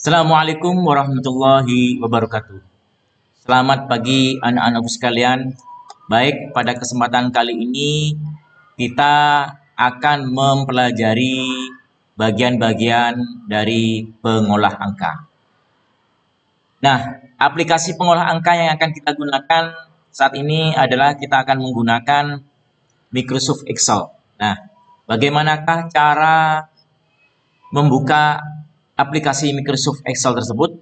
Assalamualaikum warahmatullahi wabarakatuh. Selamat pagi anak-anakku sekalian. Baik, pada kesempatan kali ini kita akan mempelajari bagian-bagian dari pengolah angka. Nah, aplikasi pengolah angka yang akan kita gunakan saat ini adalah kita akan menggunakan Microsoft Excel. Nah, bagaimanakah cara membuka aplikasi Microsoft Excel tersebut?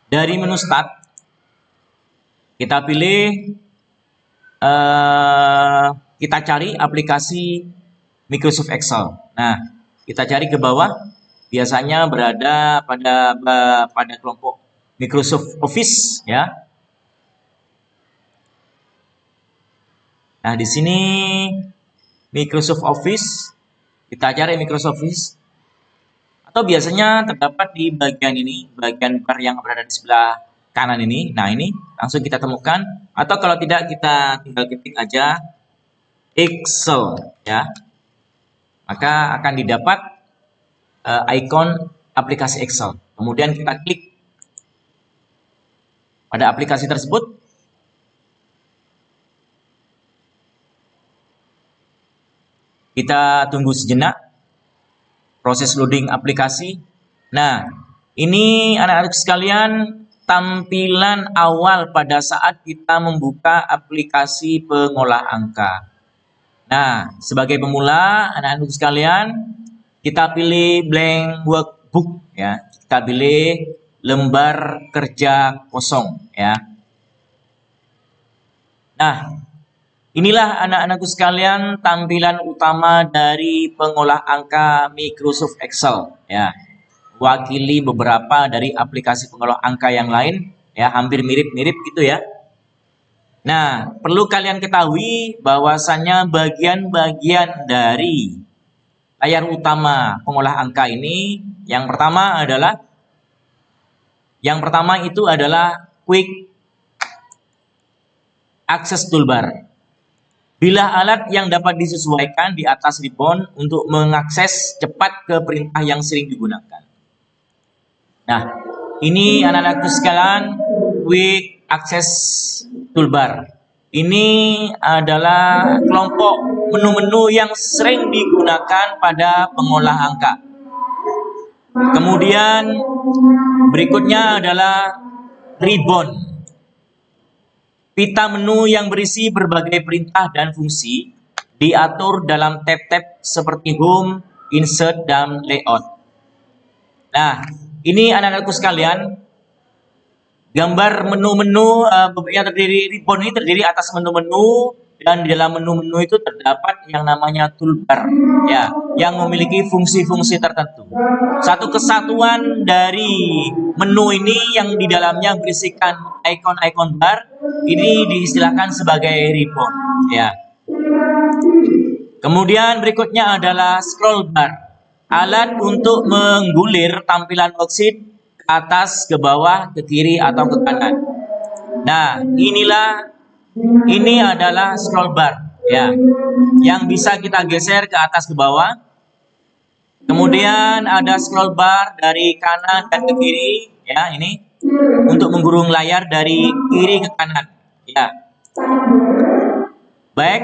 Dari menu Start, kita pilih, kita cari aplikasi Microsoft Excel. Nah, kita cari ke bawah, biasanya berada pada kelompok Microsoft Office, ya. Nah, di sini Microsoft Office, kita cari Microsoft Office. Atau biasanya terdapat di bagian ini, bagian bar yang berada di sebelah kanan ini. Nah, ini langsung kita temukan. Atau kalau tidak, kita tinggal ketik aja Excel, ya. Maka akan didapat ikon aplikasi Excel. Kemudian kita klik pada aplikasi tersebut. Kita tunggu sejenak proses loading aplikasi. Nah, ini anak-anak sekalian tampilan awal pada saat kita membuka aplikasi pengolah angka. Nah, sebagai pemula anak-anak sekalian, kita pilih blank workbook, ya. Kita pilih lembar kerja kosong, ya. Nah, inilah anak-anakku sekalian tampilan utama dari pengolah angka Microsoft Excel, ya. Wakili beberapa dari aplikasi pengolah angka yang lain, ya, hampir mirip-mirip gitu, ya. Nah, perlu kalian ketahui bahwasannya bagian-bagian dari layar utama pengolah angka ini yang pertama itu adalah Quick Access Toolbar. Bilah alat yang dapat disesuaikan di atas ribbon untuk mengakses cepat ke perintah yang sering digunakan. Nah, ini anak-anakku sekalian, Quick Access Toolbar. Ini adalah kelompok menu-menu yang sering digunakan pada pengolah angka. Kemudian berikutnya adalah ribbon. Pita menu yang berisi berbagai perintah dan fungsi diatur dalam tab-tab seperti Home, Insert, dan Layout. Nah, ini anak-anakku sekalian, gambar menu-menu yang terdiri ribbon ini terdiri atas menu-menu, dan di dalam menu-menu itu terdapat yang namanya toolbar, ya, yang memiliki fungsi-fungsi tertentu. Satu kesatuan dari menu ini yang di dalamnya berisikan ikon-ikon bar ini diistilahkan sebagai ribbon, ya. Kemudian berikutnya adalah scroll bar, alat untuk menggulir tampilan worksheet ke atas, ke bawah, ke kiri atau ke kanan. Nah, ini adalah scroll bar, ya, yang bisa kita geser ke atas ke bawah. Kemudian ada scroll bar dari kanan dan ke kiri, ya, ini untuk menggulung layar dari kiri ke kanan, ya. Baik.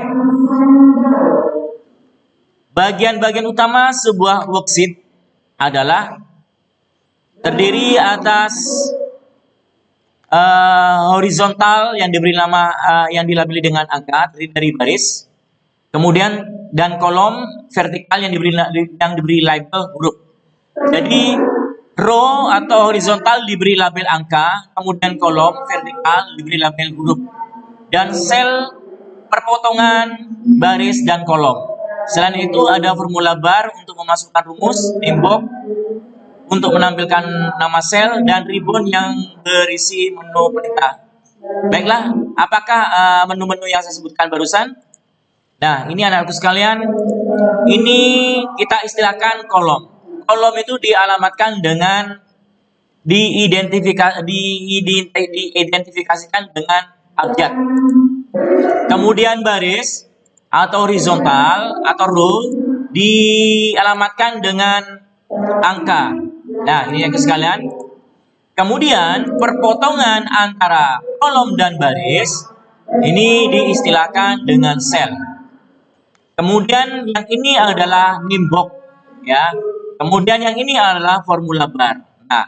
Bagian-bagian utama sebuah worksheet adalah terdiri atas horizontal yang diberi nama yang dilabeli dengan angka, terdiri dari baris, kemudian dan kolom vertikal yang diberi label huruf. Jadi row atau horizontal diberi label angka, kemudian kolom vertikal diberi label huruf, dan sel perpotongan baris dan kolom. Selain itu ada formula bar untuk memasukkan rumus, timbok untuk menampilkan nama sel, dan ribbon yang berisi menu perintah. Baiklah, apakah menu-menu yang saya sebutkan barusan? Nah, ini anak-anakku sekalian, ini kita istilahkan kolom. Kolom itu dialamatkan dengan diidentifikasikan dengan abjad. Kemudian baris atau horizontal atau row dialamatkan dengan angka. Nah, ini yang sekalian. Kemudian perpotongan antara kolom dan baris ini diistilahkan dengan sel. Kemudian yang ini adalah nimbok, ya. Kemudian yang ini adalah formula bar. Nah,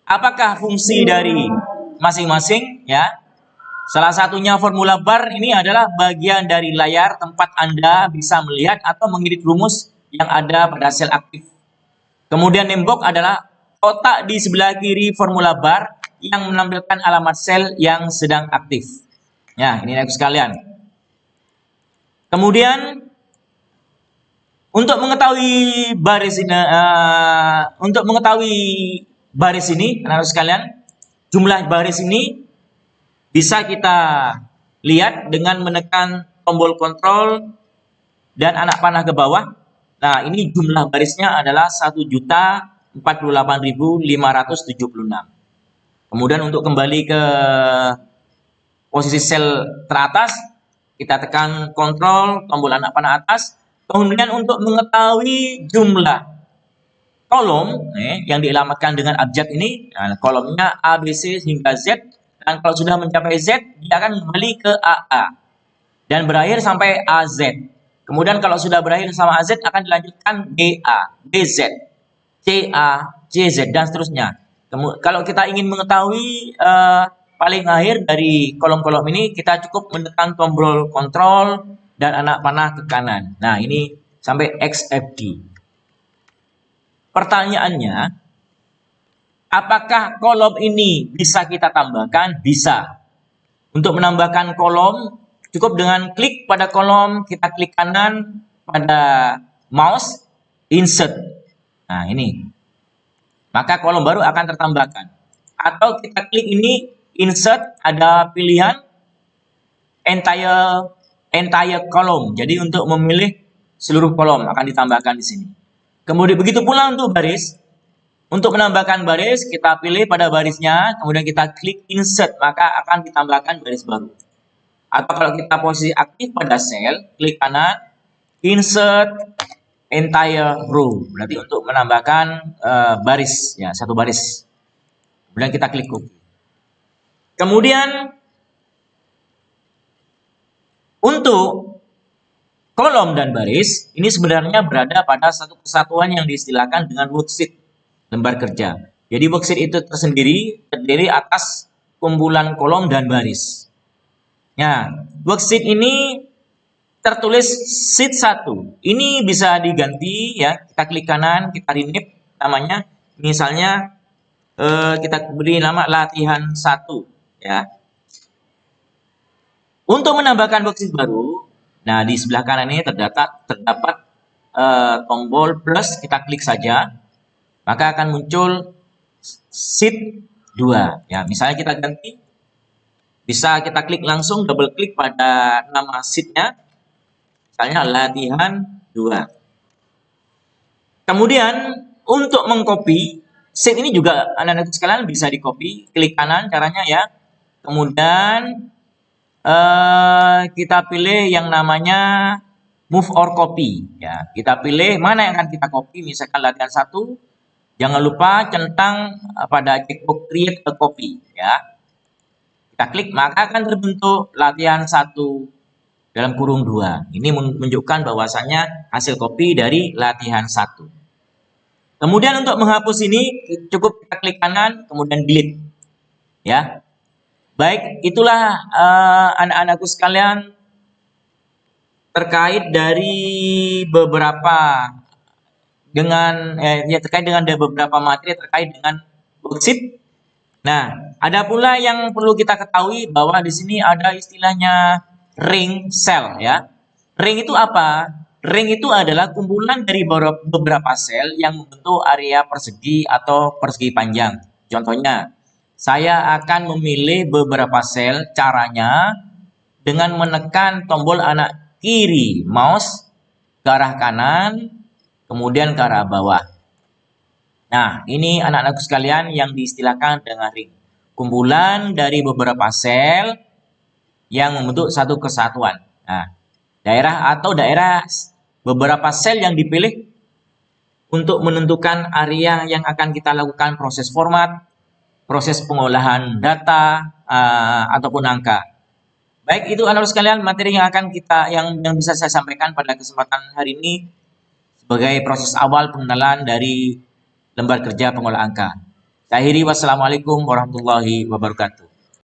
apakah fungsi dari masing-masing, ya? Salah satunya formula bar ini adalah bagian dari layar tempat Anda bisa melihat atau mengedit rumus yang ada pada sel aktif. Kemudian nimbok adalah kotak di sebelah kiri formula bar yang menampilkan alamat sel yang sedang aktif. Ya, ini sekalian. Kemudian untuk mengetahui baris ini, anak-anak sekalian, jumlah baris ini bisa kita lihat dengan menekan tombol kontrol dan anak panah ke bawah. Nah, ini jumlah barisnya adalah 1.048.576. Kemudian untuk kembali ke posisi sel teratas, kita tekan kontrol, tombol anak panah atas. Kemudian untuk mengetahui jumlah kolom yang dialamatkan dengan abjad ini, nah, kolomnya A, B, C hingga Z. Dan kalau sudah mencapai Z, dia akan kembali ke AA dan berakhir sampai AZ. Kemudian kalau sudah berakhir sama AZ akan dilanjutkan BA, BZ, CA, CZ dan seterusnya. Kalau kita ingin mengetahui paling akhir dari kolom-kolom ini, kita cukup menekan tombol kontrol dan anak panah ke kanan. Nah, ini sampai XFD. Pertanyaannya, apakah kolom ini bisa kita tambahkan? Bisa. Untuk menambahkan kolom, cukup dengan klik pada kolom, kita klik kanan pada mouse, insert. Nah, ini. Maka kolom baru akan tertambahkan. Atau kita klik ini, insert, ada pilihan entire column. Jadi untuk memilih seluruh kolom akan ditambahkan di sini. Kemudian begitu pula untuk baris. Untuk menambahkan baris, kita pilih pada barisnya, kemudian kita klik insert, maka akan ditambahkan baris baru. Atau kalau kita posisi aktif pada sel, klik kanan, insert entire row. Berarti untuk menambahkan baris, ya, satu baris. Kemudian kita klik copy. Kemudian untuk kolom dan baris, ini sebenarnya berada pada satu kesatuan yang diistilahkan dengan worksheet, lembar kerja. Jadi worksheet itu terdiri atas kumpulan kolom dan baris. Nah, worksheet ini tertulis sheet 1. Ini bisa diganti, ya. Kita klik kanan, kita rename namanya. Misalnya kita beri nama latihan 1, ya. Untuk menambahkan worksheet baru, nah di sebelah kanan ini terdapat tombol plus, kita klik saja, maka akan muncul sheet 2. Ya, misalnya kita ganti, bisa kita klik langsung, double klik pada nama sheetnya, misalnya latihan 2. Kemudian untuk mengcopy sheet ini juga anak-anak sekalian bisa di-copy, klik kanan caranya, ya. Kemudian kita pilih yang namanya move or copy, ya. Kita pilih mana yang akan kita copy, misalkan latihan 1. Jangan lupa centang pada checkbox create a copy, ya. Kita klik, maka akan terbentuk latihan 1 dalam kurung 2. Ini menunjukkan bahwasannya hasil copy dari latihan 1. Kemudian untuk menghapus ini cukup kita klik kanan, kemudian delete, ya. Baik, itulah anak-anakku sekalian terkait dari beberapa beberapa materi terkait dengan worksheet. Nah, ada pula yang perlu kita ketahui bahwa di sini ada istilahnya ring cell, ya. Ring itu apa? Ring itu adalah kumpulan dari beberapa sel yang membentuk area persegi atau persegi panjang. Contohnya, saya akan memilih beberapa sel, caranya dengan menekan tombol anak kiri mouse ke arah kanan, kemudian ke arah bawah. Nah, ini anak-anakku sekalian yang diistilahkan dengan ring. Kumpulan dari beberapa sel yang membentuk satu kesatuan. Nah, daerah beberapa sel yang dipilih untuk menentukan area yang akan kita lakukan proses format, proses pengolahan data, ataupun angka. Baik, itu anak sekalian materi yang akan yang bisa saya sampaikan pada kesempatan hari ini sebagai proses awal pengenalan dari lembar kerja pengolah angka. Saya akhiri, wassalamualaikum warahmatullahi wabarakatuh.